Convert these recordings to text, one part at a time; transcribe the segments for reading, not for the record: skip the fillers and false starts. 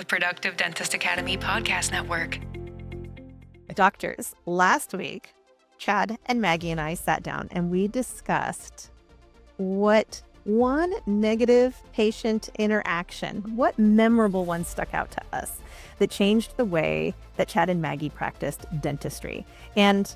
Productive Dentist Academy podcast network. Doctors, last week, Chad and Maggie and I sat down and we discussed what one negative patient interaction, what memorable one stuck out to us that changed the way that Chad and Maggie practiced dentistry. And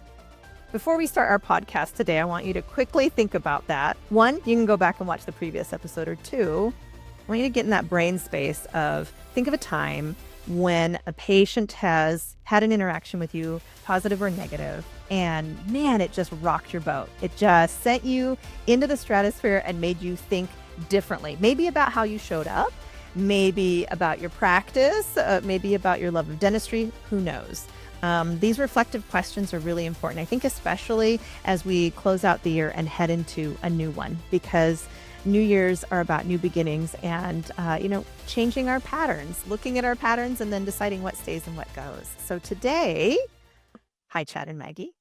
before we start our podcast today, I want you to quickly think about that. One, you can go back and watch the previous episode, or two, I want you to get in that brain space of think of a time when a patient has had an interaction with you, positive or negative, and man, it just rocked your boat. It just sent you into the stratosphere and made you think differently. Maybe about how you showed up, maybe about your practice, maybe about your love of dentistry, who knows? These reflective questions are really important, I think, especially as we close out the year and head into a new one, because New Year's are about new beginnings and, changing our patterns, looking at our patterns and then deciding what stays and what goes. So today, hi, Chad and Maggie.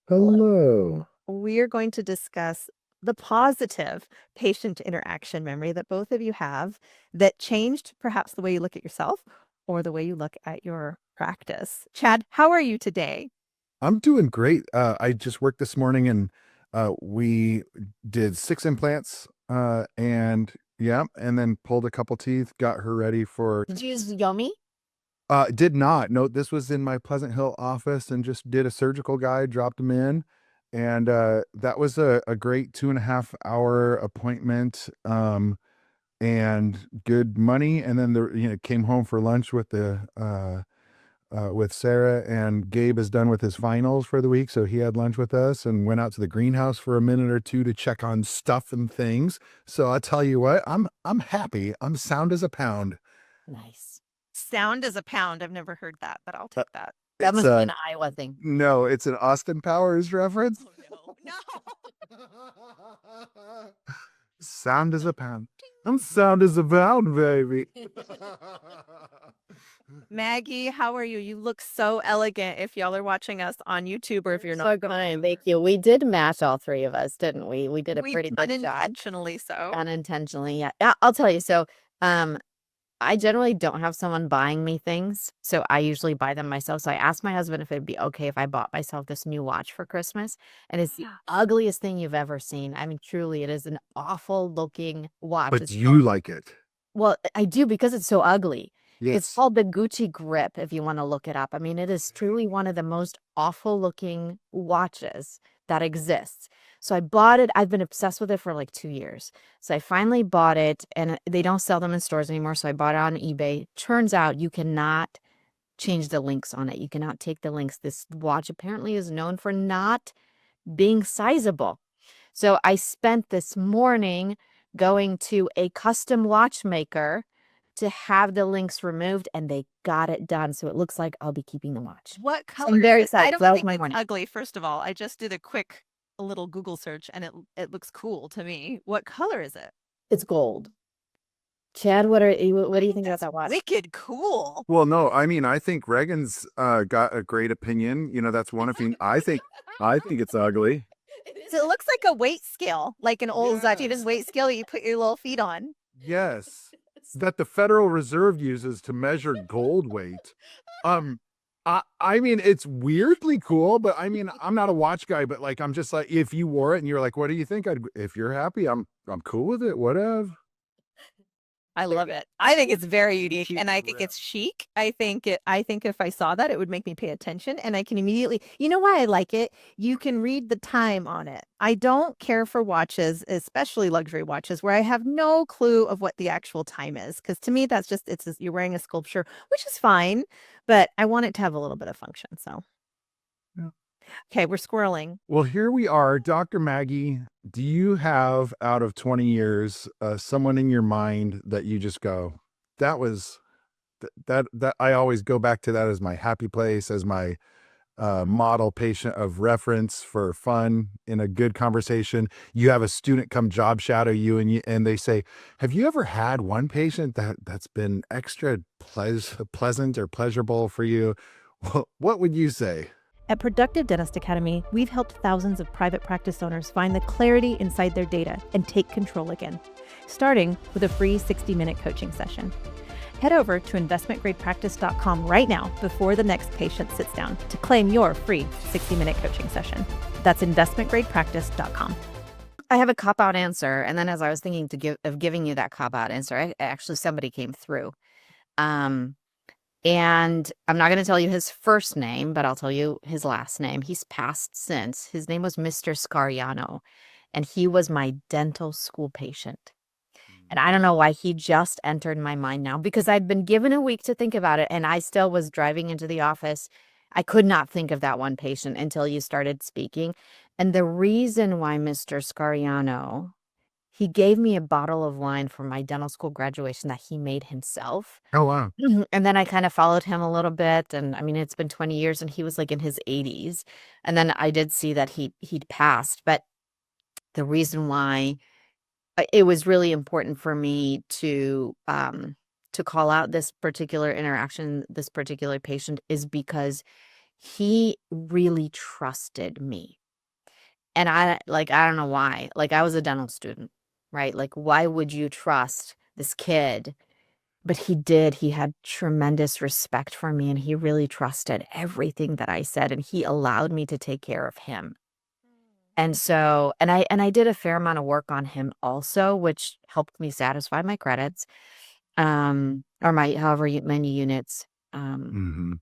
Hello. We are going to discuss the positive patient interaction memory that both of you have that changed perhaps the way you look at yourself or the way you look at your practice. Chad, how are you today? I'm doing great. I just worked this morning and we did 6 implants and then pulled a couple teeth, got her ready for... Did you use Yummy? Did not. No, this was in my Pleasant Hill office and just did a surgical guide, dropped them in. And that was a great 2.5 hour appointment and good money. And then came home for lunch with with Sarah, and Gabe is done with his finals for the week. So he had lunch with us and went out to the greenhouse for a minute or two to check on stuff and things. So I'll tell you what, I'm happy. I'm sound as a pound. Nice. Sound as a pound. I've never heard that, but I'll take that. That must be an Iowa thing. No, it's an Austin Powers reference. Oh, no. Sound as a pound. I'm sound as a pound, baby. Maggie, how are you? You look so elegant if y'all are watching us on YouTube, or if you're not. So kind. Thank you. We did match, all three of us, didn't we? We did a pretty good job. Unintentionally so. Unintentionally, yeah. I'll tell you. So I generally don't have someone buying me things, so I usually buy them myself. So I asked my husband if it'd be okay if I bought myself this new watch for Christmas, and it's the ugliest thing you've ever seen. I mean, truly, it is an awful looking watch. But you like it. Well, I do, because it's so ugly. Yes. It's called the Gucci Grip, if you want to look it up. I mean, it is truly one of the most awful looking watches that exists. So I bought it. I've been obsessed with it for like 2 years. So I finally bought it, and they don't sell them in stores anymore. So I bought it on eBay. Turns out you cannot change the links on it. You cannot take the links. This watch apparently is known for not being sizable. So I spent this morning going to a custom watchmaker to have the links removed, and they got it done. So it looks like I'll be keeping the watch. What color? I'm very is it? I excited. don't That was think my it's morning. ugly. First of all, I just did a little Google search, and it looks cool to me. What color is it? It's gold. Chad, what do you think about that watch? Wicked cool. Well, no, I mean, I think Regan's got a great opinion. That's one of you. I think it's ugly. So it looks like a weight scale, like an old Zachida's weight scale you put your little feet on. Yes. That the Federal Reserve uses to measure gold weight. I mean, it's weirdly cool, but I mean, I'm not a watch guy, but like, I'm just like, if you wore it and you're like, what do you think? If you're happy, I'm cool with it. Whatever. I love it. I think it's very unique, and I think it's chic. I think if I saw that, it would make me pay attention, and I can immediately, you know why I like it? You can read the time on it. I don't care for watches, especially luxury watches, where I have no clue of what the actual time is, because to me, that's just, you're wearing a sculpture, which is fine, but I want it to have a little bit of function. So, okay, we're squirreling. Well, here we are. Dr. Maggie, do you have, out of 20 years, someone in your mind that you just go, that was, that I always go back to that as my happy place, as my model patient of reference for fun in a good conversation? You have a student come job shadow you, and they say, have you ever had one patient that's been extra pleasant or pleasurable for you? What would you say? At Productive Dentist Academy, we've helped thousands of private practice owners find the clarity inside their data and take control again, starting with a free 60-minute coaching session. Head over to investmentgradepractice.com right now before the next patient sits down to claim your free 60-minute coaching session. That's investmentgradepractice.com. I have a cop-out answer, and then as I was thinking of giving you that cop-out answer, actually somebody came through. And I'm not going to tell you his first name, but I'll tell you his last name. He's passed since. His name was Mr. Scariano, and he was my dental school patient. And I don't know why he just entered my mind now, because I'd been given a week to think about it, and I still was driving into the office. I could not think of that one patient until you started speaking. And the reason why Mr. Scariano, he gave me a bottle of wine for my dental school graduation that he made himself. Oh, wow. And then I kind of followed him a little bit. And I mean, it's been 20 years and he was like in his 80s. And then I did see that he'd passed. But the reason why it was really important for me to call out this particular interaction, this particular patient, is because he really trusted me. And I don't know why. Like, I was a dental student, right? Like, why would you trust this kid? But he did. He had tremendous respect for me, and he really trusted everything that I said, and he allowed me to take care of him. And so, and I did a fair amount of work on him also, which helped me satisfy my credits, or my many units. Mm-hmm.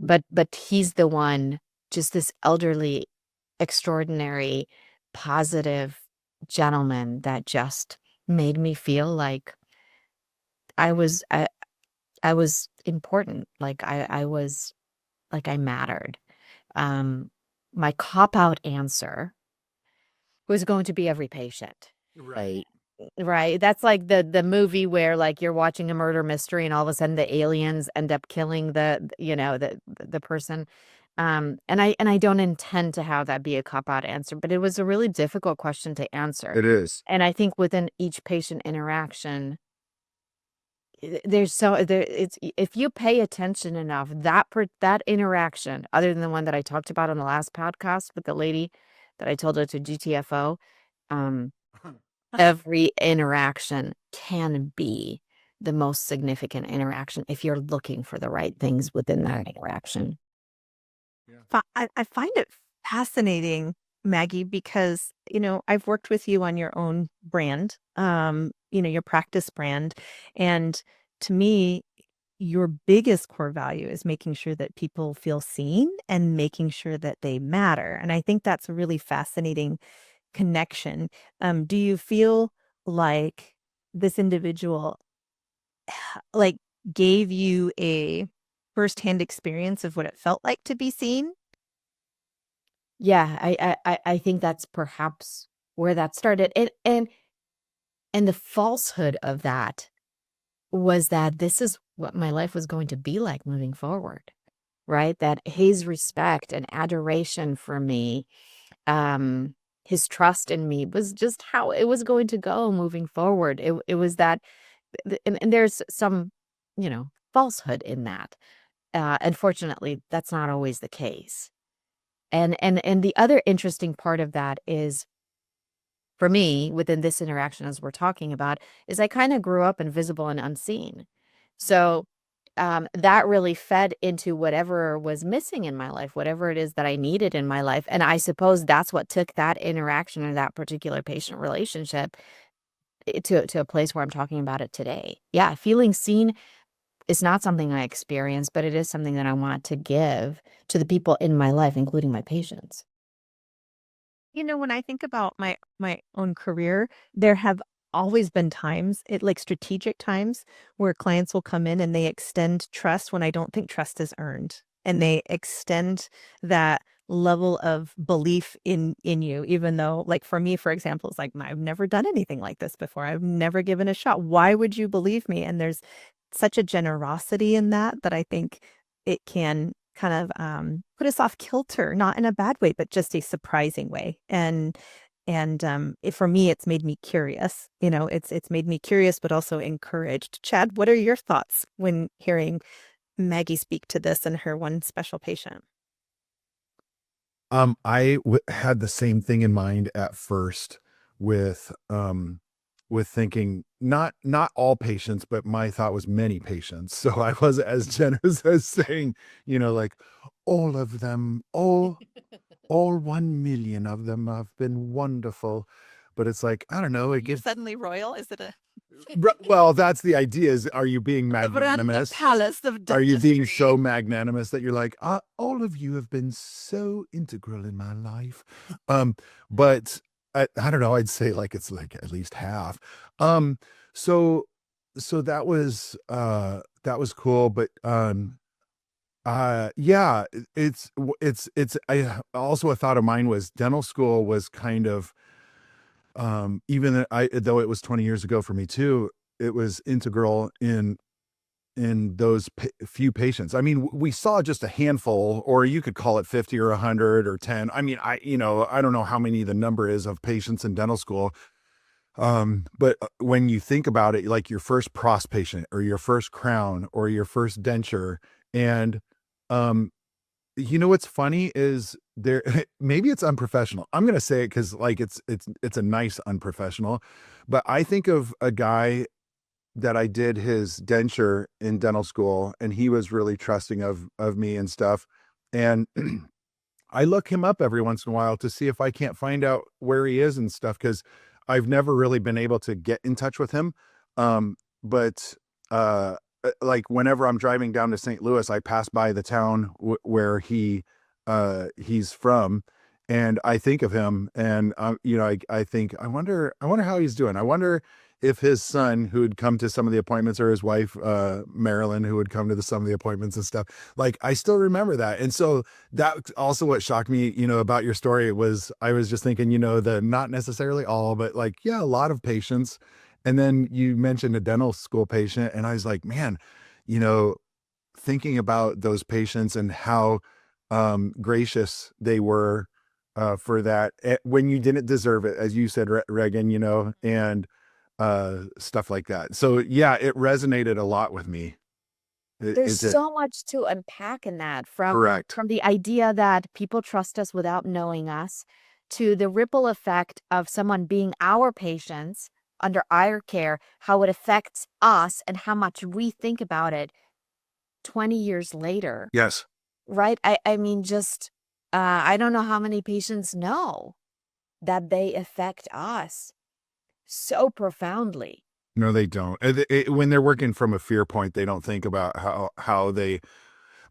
But he's the one, just this elderly, extraordinary, positive gentleman that just made me feel like I was important, like I was, like I mattered. My cop-out answer was going to be every patient. Right. Right. That's like the movie where like you're watching a murder mystery and all of a sudden the aliens end up killing the person. And I don't intend to have that be a cop-out answer, but it was a really difficult question to answer. It is. And I think within each patient interaction, it's, if you pay attention enough, that interaction, other than the one that I talked about on the last podcast with the lady that I told her to GTFO, every interaction can be the most significant interaction if you're looking for the right things within that interaction. I find it fascinating, Maggie, because, I've worked with you on your own brand, your practice brand. And to me, your biggest core value is making sure that people feel seen and making sure that they matter. And I think that's a really fascinating connection. Do you feel like this individual like gave you a firsthand experience of what it felt like to be seen? Yeah, I think that's perhaps where that started. And the falsehood of that was that this is what my life was going to be like moving forward, right? That his respect and adoration for me, his trust in me was just how it was going to go moving forward. It was that, and there's some, falsehood in that. Unfortunately, that's not always the case. And the other interesting part of that is, for me, within this interaction, as we're talking about, is I kind of grew up invisible and unseen. So that really fed into whatever was missing in my life, whatever it is that I needed in my life. And I suppose that's what took that interaction or that particular patient relationship to a place where I'm talking about it today. Yeah, feeling seen is not something I experience, but it is something that I want to give to the people in my life, including my patients. When I think about my own career, there have always been times, like strategic times, where clients will come in and they extend trust when I don't think trust is earned. And they extend that level of belief in you, even though, like for me, for example, it's like, I've never done anything like this before. I've never given a shot. Why would you believe me? And there's such a generosity in that I think it can kind of put us off kilter, not in a bad way, but just a surprising way. For me, it's made me curious. It's made me curious, but also encouraged. Chad, what are your thoughts when hearing Maggie speak to this and her one special patient? I had the same thing in mind at first with with thinking not all patients, but my thought was many patients. So I wasn't as generous as saying, like all of them, all 1 million of them have been wonderful. But it's like, I don't know, it You're gives suddenly royal? Is it a well, that's the idea is, are you being the Veranda magnanimous? Palace of Are you being dentistry? so magnanimous that you're like, all of you have been so integral in my life? But I don't know, I'd say like it's like at least half. So that was cool, but yeah, it's I also a thought of mine was dental school was kind of even though it was 20 years ago for me too, it was integral in those few patients. I mean, we saw just a handful, or you could call it 50 or 100 or 10. I mean, I don't know how many the number is of patients in dental school. But when you think about it, like your first pros patient or your first crown or your first denture, and um, what's funny is there maybe it's unprofessional. I'm gonna say it because like it's a nice unprofessional, but I think of a guy that I did his denture in dental school, and he was really trusting of me and stuff. And I look him up every once in a while to see if I can't find out where he is and stuff because I've never really been able to get in touch with him. But like whenever I'm driving down to St. Louis, I pass by the town where he's from, and I think of him, and I think I wonder how he's doing. I wonder if his son, who would come to some of the appointments, or his wife, Marilyn, who would come to some of the appointments and stuff. Like I still remember that, and so that also what shocked me, about your story was I was just thinking, the not necessarily all, but like yeah, a lot of patients, and then you mentioned a dental school patient, and I was like, man, you know, thinking about those patients and how gracious they were for that when you didn't deserve it, as you said, Regan, and stuff like that. So yeah, it resonated a lot with me. There's Is it so much to unpack in that, correct? from the idea that people trust us without knowing us, to the ripple effect of someone being our patients under our care, how it affects us and how much we think about it 20 years later, Yes. right? I mean, just I don't know how many patients know that they affect us so profoundly. No, they don't. When they're working from a fear point, they don't think about how they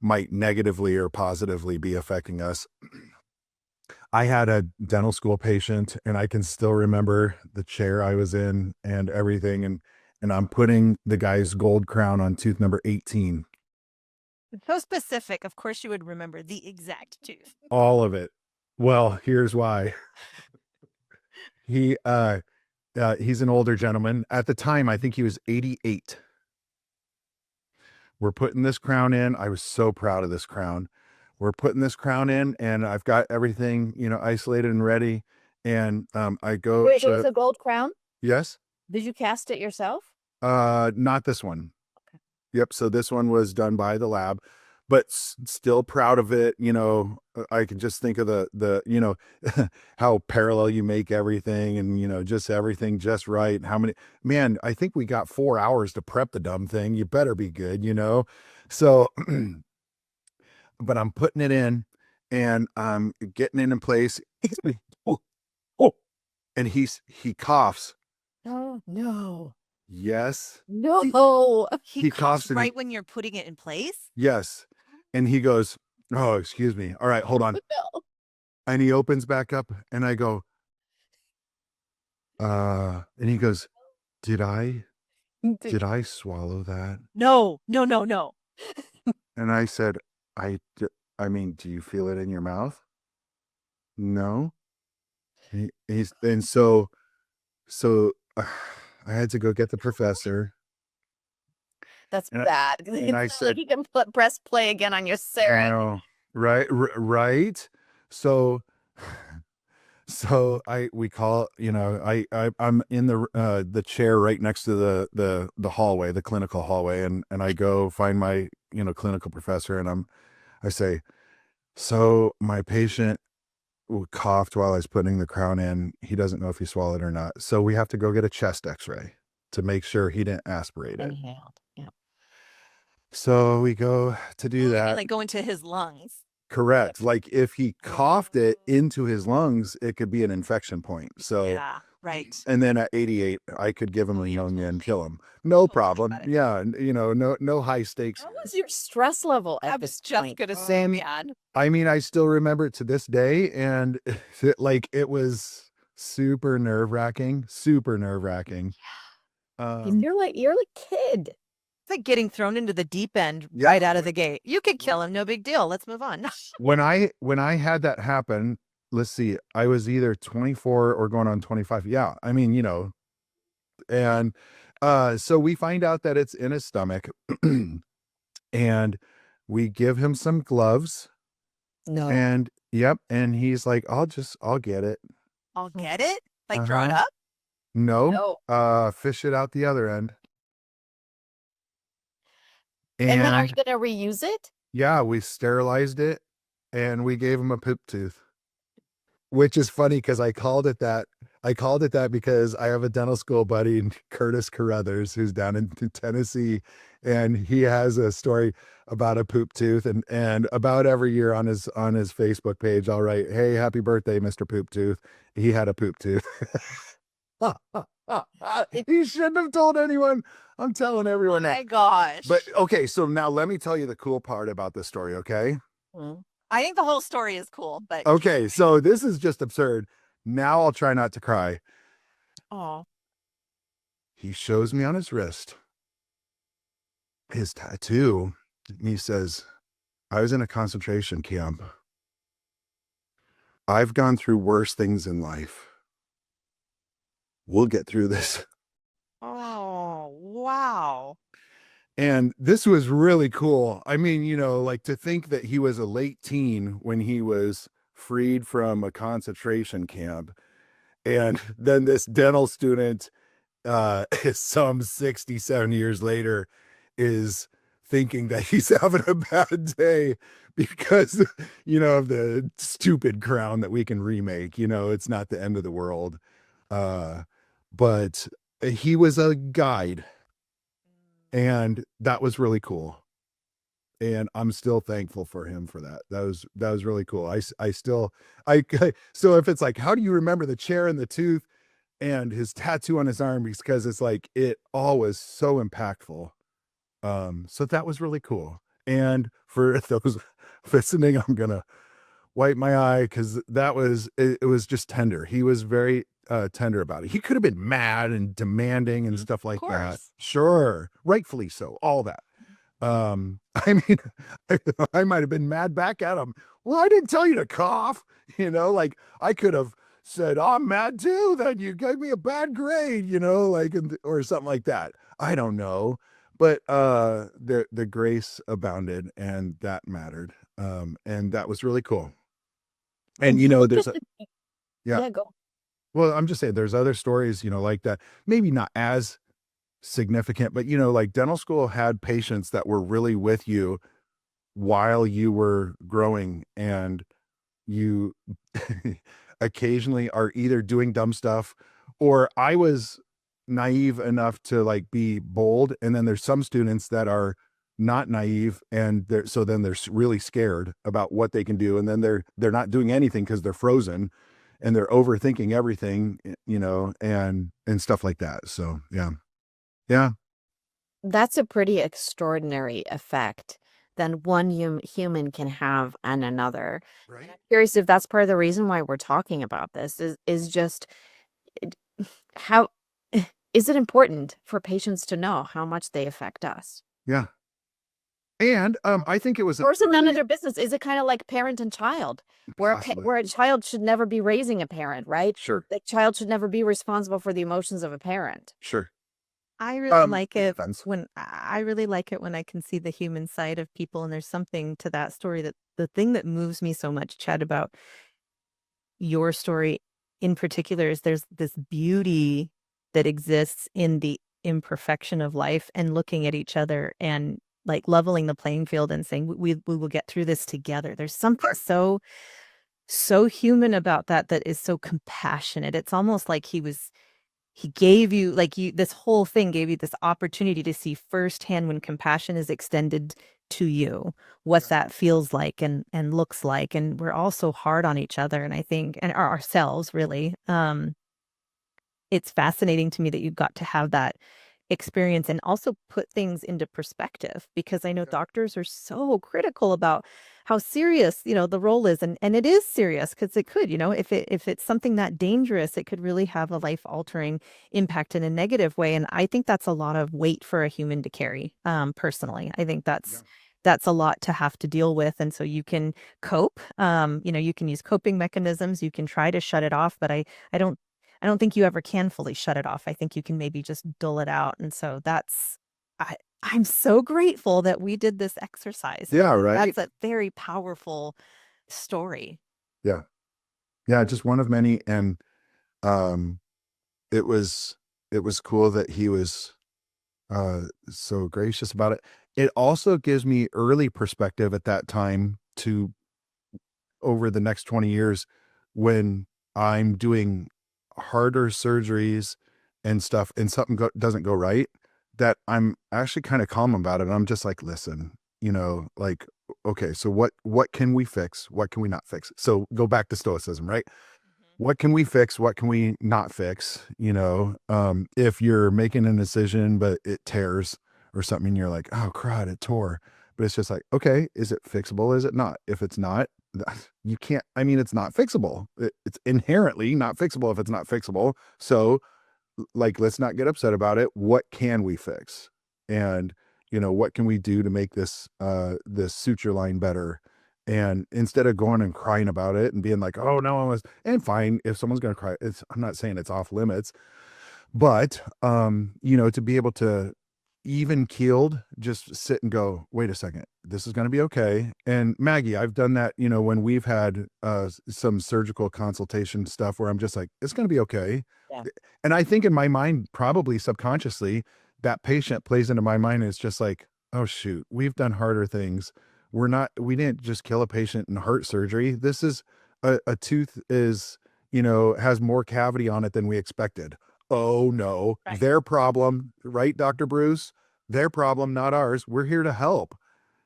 might negatively or positively be affecting us. I had a dental school patient, and I can still remember the chair I was in and everything, and I'm putting the guy's gold crown on tooth number 18, So specific. Of course, you would remember the exact tooth. all of it. Well, here's why. He he's an older gentleman. At the time, I think he was 88. We're putting this crown in. I was so proud of this crown. We're putting this crown in, and I've got everything, isolated and ready. And I go Wait, it was to a gold crown? yes, Did you cast it yourself? not this one. Okay. Yep. So this one was done by the lab, but still proud of it. I can just think of the how parallel you make everything, and just everything just right. How many, man, I think we got 4 hours to prep the dumb thing. You better be good. So, but I'm putting it in, and I'm getting it in place. Oh, oh, and he coughs. Oh, no. Yes. No. He coughs and right when you're putting it in place. yes. And he goes, "Oh, excuse me. All right, hold on." No. And he opens back up, and I go, and he goes, "Did I swallow that?" No, no, no, no. And I said, I mean, do you feel it in your mouth?" "No." And so I had to go get the professor, That's and bad. and I It's not like said, you can press play again on your I syrup. know, right, right. So we call, I'm in the chair right next to the hallway, the clinical hallway, and I go find my, clinical professor, and I say, "So my patient coughed while I was putting the crown in. He doesn't know if he swallowed or not. So we have to go get a chest x-ray to make sure he didn't aspirate it. Inhaled. Yeah. So we go to do that. Like go into his lungs. Correct. Like if he coughed it into his lungs, it could be an infection point. So Yeah, right. and then at 88, I could give him pneumonia and kill him. No problem. Yeah, no high stakes. What was your stress level at I this was just point? gonna say, man. I mean, I still remember it to this day, and it was super nerve-wracking. You're like kid. It's like getting thrown into the deep end right out of the gate. You could kill him, no big deal. Let's move on. When I had that happen, let's see, I was either 24 or going on 25. Yeah, I mean, and so we find out that it's in his stomach, and we give him some gloves. No. And yep, and he's like, I'll get it. I'll get it? Like draw it Uh-huh. up? No. Fish it out the other end. And then are And you gonna reuse it? yeah, we sterilized it and we gave him a poop tooth. Which is funny because I called it that because I have a dental school buddy, Curtis Carruthers, who's down in Tennessee, and he has a story about a poop tooth, and about every year on his Facebook page, I'll write, "Hey, happy birthday, Mr. Poop Tooth." He had a poop tooth. He shouldn't have told anyone. I'm telling everyone Oh now. my gosh. But okay, so now let me tell you the cool part about this story, okay? I think the whole story is cool, but Okay, so this is just absurd. Now I'll try not to cry. oh, He shows me on his wrist his tattoo, and he says, I was in a concentration camp. I've gone through worse things in life. We'll get through this. oh, wow. And this was really cool. I mean, like to think that he was a late teen when he was freed from a concentration camp. And then this dental student, some 67 years later, is thinking that he's having a bad day because, of the stupid crown that we can remake. It's not the end of the world. But he was a guide. And that was really cool. And I'm still thankful for him for that. That was really cool. So if it's like, how do you remember the chair and the tooth and his tattoo on his arm? Because it's like, it all was so impactful. So that was really cool. And for those listening, I'm going to wipe my eye because it was just tender. He was very tender about it. He could have been mad and demanding and stuff like that. course. Sure. Rightfully so. All that. I mean, I might have been mad back at him. Well, I didn't tell you to cough, like I could have said, I'm mad too, that you gave me a bad grade, or something like that. I don't know. But the grace abounded and that mattered. And that was really cool. And there's Yeah, go. well, I'm just saying there's other stories, like that. Maybe not as significant, but like dental school had patients that were really with you while you were growing, and you occasionally are either doing dumb stuff, or I was naive enough to like be bold, and then there's some students that are not naive, and then they're really scared about what they can do, and then they're not doing anything because they're frozen and they're overthinking everything, and stuff like that. So yeah. That's a pretty extraordinary effect than one human can have on another. Right. I'm curious if that's part of the reason why we're talking about this is just how is it important for patients to know how much they affect us? Yeah. And I think it was Or is it none of their business? Is it kind of like parent and child, where Possibly. where a child should never be raising a parent, right? Sure. The child should never be responsible for the emotions of a parent. Sure. I really like it it depends. when I can see the human side of people, and there's something to that story that the thing that moves me so much, Chad, about your story in particular is there's this beauty that exists in the imperfection of life and looking at each other and like leveling the playing field and saying we will get through this together. There's something so so human about that is so compassionate. It's almost like he gave you, like, this whole thing gave you this opportunity to see firsthand when compassion is extended to you, what Yeah. that feels like and looks like. And we're all so hard on each other, and I think, and ourselves really. It's fascinating to me that you got to have that experience and also put things into perspective, because I know Yeah. doctors are so critical about how serious, the role is. And it is serious, because it could, if it's something that dangerous, it could really have a life altering impact in a negative way. And I think that's a lot of weight for a human to carry. Personally, I think Yeah. that's a lot to have to deal with. And so you can cope, you can use coping mechanisms, you can try to shut it off, but I don't I don't think you ever can fully shut it off. I think you can maybe just dull it out. And so I I'm so grateful that we did this exercise. Yeah, right. That's a very powerful story. Yeah. Yeah, just one of many. And um it was cool that he was so gracious about it. It also gives me early perspective at that time to over the next 20 years when I'm doing harder surgeries and stuff and something doesn't go right, that I'm actually kind of calm about it. I'm just like, listen, like, okay, so what can we fix? What can we not fix? So go back to stoicism, right? What can we fix? What can we not fix? If you're making a decision, but it tears or something, and you're like, oh, crud, it tore. But it's just like, okay, is it fixable? Is it not? If it's not, you can't, I mean, it's not fixable. It's inherently not fixable if it's not fixable. So, like, let's not get upset about it. What can we fix? And, what can we do to make this suture line better? And instead of going and crying about it and being like, oh no, and fine, if someone's going to cry, I'm not saying it's off limits, but, to be able to even keeled, just sit and go, wait a second, this is going to be okay. And Maggie, I've done that, when we've had some surgical consultation stuff where I'm just like, it's going to be okay. Yeah. And I think in my mind, probably subconsciously, that patient plays into my mind. And it's just like, oh shoot, we've done harder things. We didn't just kill a patient in heart surgery. This is a tooth is, has more cavity on it than we expected. Oh no, Right. their problem, right, Dr. Bruce? Their problem, not ours. We're here to help.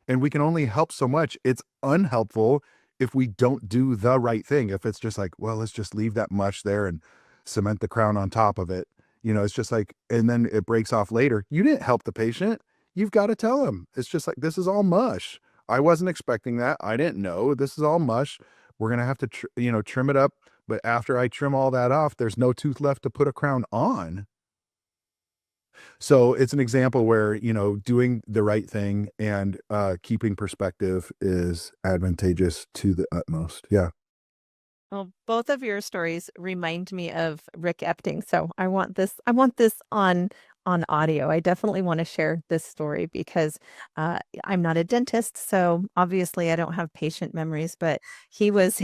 And we can only help so much. It's unhelpful if we don't do the right thing. If it's just like, well, let's just leave that mush there and cement the crown on top of it. It's just like, and then it breaks off later. You didn't help the patient. You've got to tell them. It's just like, this is all mush. I wasn't expecting that. I didn't know. This is all mush. We're going to have to, trim it up. But after I trim all that off, there's no tooth left to put a crown on. So it's an example where, doing the right thing and keeping perspective is advantageous to the utmost. Yeah. Well, both of your stories remind me of Rick Epting. So I want this on audio. I definitely want to share this story because I'm not a dentist, so obviously I don't have patient memories, but he was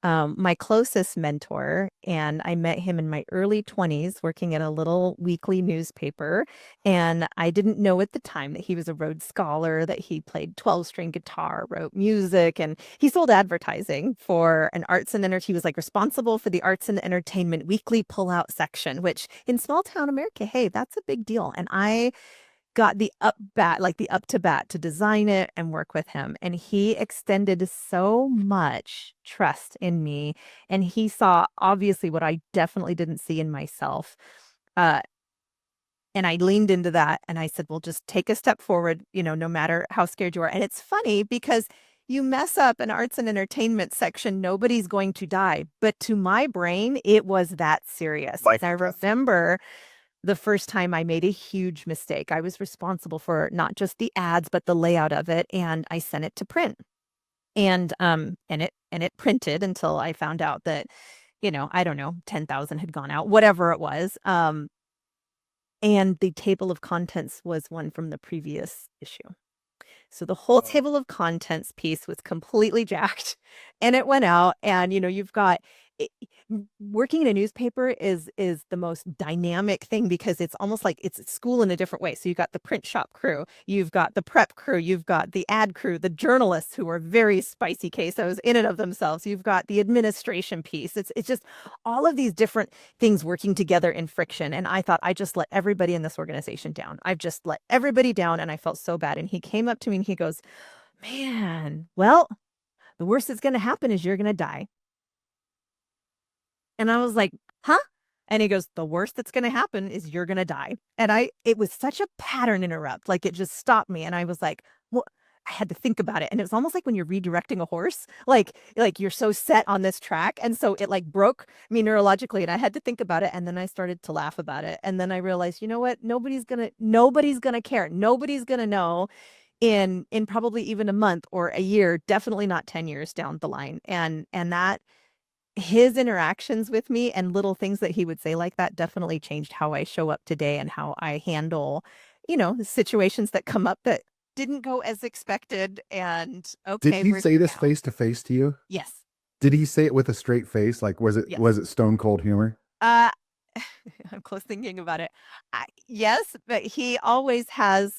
my closest mentor, and I met him in my early 20s working at a little weekly newspaper. And I didn't know at the time that he was a Rhodes Scholar, that he played 12-string guitar, wrote music, and he sold advertising for an arts and entertainment. He was like responsible for the arts and entertainment weekly pullout section, which in small town America, hey, that's a big deal. And I got the up to bat to design it and work with him. And he extended so much trust in me. And he saw obviously what I definitely didn't see in myself. And I leaned into that and I said, well, just take a step forward, no matter how scared you are. And it's funny because you mess up an arts and entertainment section, nobody's going to die. But to my brain, it was that serious. Life And I remember the first time I made a huge mistake. I was responsible for not just the ads, but the layout of it. And I sent it to print. And it printed until I found out that, I don't know, 10,000 had gone out, whatever it was. And the table of contents was one from the previous issue. So the whole table of contents piece was completely jacked, and it went out. And you've got working in a newspaper is the most dynamic thing because it's almost like it's school in a different way. So you've got the print shop crew, you've got the prep crew, you've got the ad crew, the journalists who are very spicy quesos in and of themselves. You've got the administration piece. It's just all of these different things working together in friction. And I thought I just let everybody in this organization down. I've just let everybody down, and I felt so bad. And he came up to me and he goes, "Man, well, the worst that's going to happen is you're going to die." And I was like, "Huh?" And he goes, "The worst that's going to happen is you're going to die." And it was such a pattern interrupt. Like, it just stopped me. And I was like, well, I had to think about it. And it was almost like when you're redirecting a horse, like you're so set on this track. And so it like broke me neurologically, and I had to think about it. And then I started to laugh about it. And then I realized, you know what? Nobody's going to care. Nobody's going to know in probably even a month or a year, definitely not 10 years down the line. And that his interactions with me and little things that he would say like that definitely changed how I show up today and how I handle, the situations that come up that didn't go as expected. And Did okay, he we're say here this now. face to face to you? Yes. Did he say it with a straight face? Like, was Yes. it stone cold humor? Uh, I'm close thinking about it. Yes, but he always had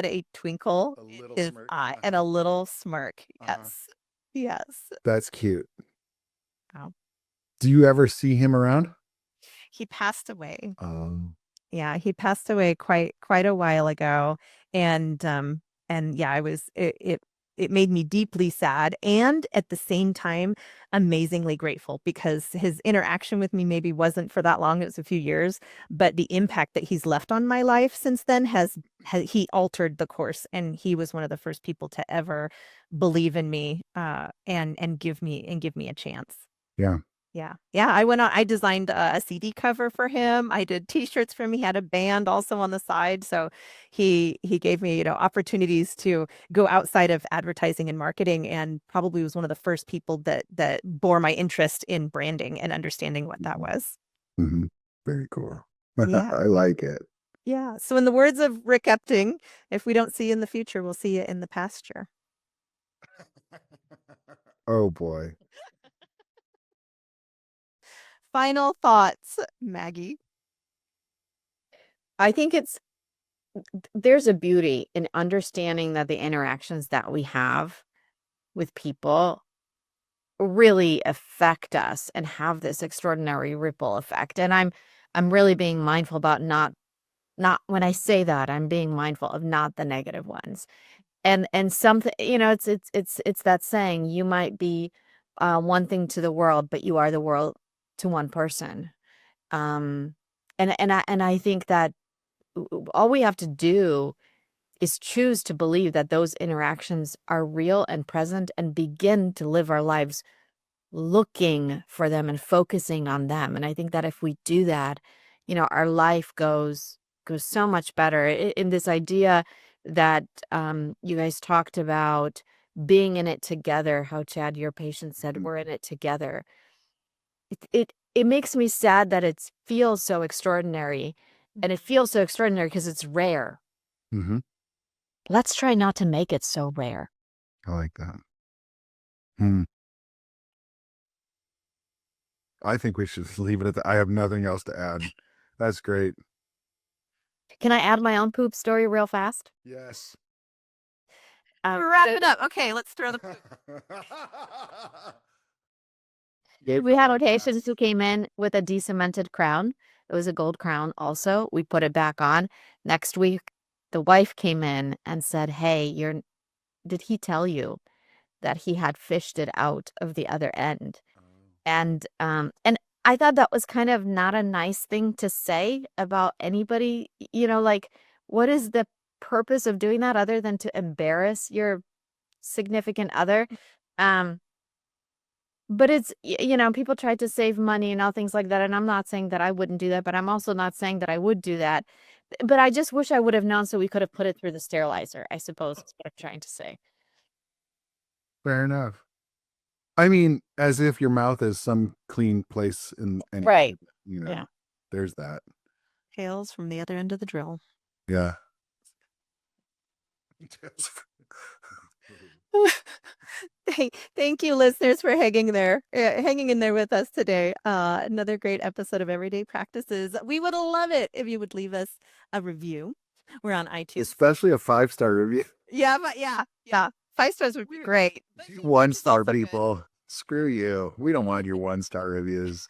a twinkle A in little his smirk. eye and a little smirk. Uh-huh. Yes. Yes. That's cute. Wow. Do you ever see him around? He passed away. Um, Yeah, he passed away quite a while ago, and yeah, it made me deeply sad and at the same time amazingly grateful because his interaction with me maybe wasn't for that long. It was a few years, but the impact that he's left on my life since then has he altered the course, and he was one of the first people to ever believe in me and give me a chance. yeah. Yeah. Yeah, I went on I designed a CD cover for him. I did T-shirts for him. He had a band also on the side, so he gave me, opportunities to go outside of advertising and marketing, and probably was one of the first people that bore my interest in branding and understanding what that was. Mm-hmm. Very cool. Yeah. I like it. Yeah. So in the words of Rick Epting, if we don't see you in the future, we'll see you in the pasture. Oh boy. Final thoughts, Maggie. I think there's a beauty in understanding that the interactions that we have with people really affect us and have this extraordinary ripple effect. And I'm really being mindful about not when I say that, I'm being mindful of not the negative ones. And something, it's that saying, you might be one thing to the world, but you are the world to one person. Um, and I think that all we have to do is choose to believe that those interactions are real and present and begin to live our lives looking for them and focusing on them. And I think that if we do that, our life goes so much better. In this idea that you guys talked about being in it together, how Chad, your patient said, we're in it together. It makes me sad that it feels so extraordinary, and it feels so extraordinary because it's rare. Mm-hmm. Let's try not to make it so rare. I like that. Hmm. I think we should just leave it at that. I have nothing else to add. That's great. Can I add my own poop story real fast? Yes. Wrap it up. Okay, let's throw the We had a patient who came in with a de-cemented crown. It was a gold crown also. We put it back on. Next week, the wife came in and said, "Hey, did he tell you that he had fished it out of the other end?" And I thought that was kind of not a nice thing to say about anybody, like, what is the purpose of doing that other than to embarrass your significant other? But it's, people try to save money and all things like that. And I'm not saying that I wouldn't do that, but I'm also not saying that I would do that. But I just wish I would have known so we could have put it through the sterilizer, I suppose is what I'm trying to say. Fair enough. I mean, as if your mouth is some clean place in any, Right. Yeah. There's that. Tales from the other end of the drill. Yeah. Thank you, listeners, for hanging in there with us today. Another great episode of Everyday Practices. We would love it if you would leave us a review. We're on iTunes. Especially a 5-star review. Yeah, but yeah. 5 stars would be great. 1-star people. Screw you. We don't want your 1-star reviews.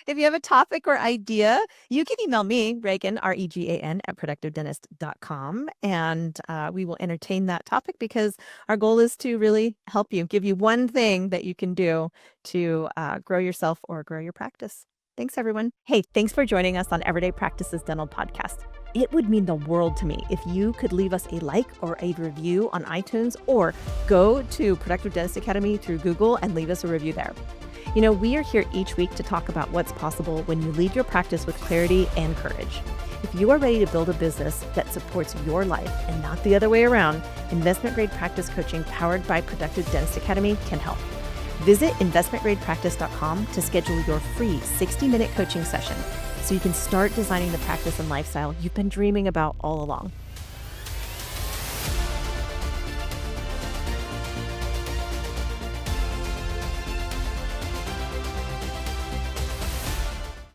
If you have a topic or idea, you can email me, Regan, Regan, at productivedentist.com, and we will entertain that topic because our goal is to really help you, give you one thing that you can do to grow yourself or grow your practice. Thanks, everyone. Hey, thanks for joining us on Everyday Practices Dental Podcast. It would mean the world to me if you could leave us a like or a review on iTunes, or go to Productive Dentist Academy through Google and leave us a review there. You know, we are here each week to talk about what's possible when you lead your practice with clarity and courage. If you are ready to build a business that supports your life and not the other way around, investment grade practice coaching powered by Productive Dentist Academy can help. Visit investmentgradepractice.com to schedule your free 60-minute coaching session so you can start designing the practice and lifestyle you've been dreaming about all along.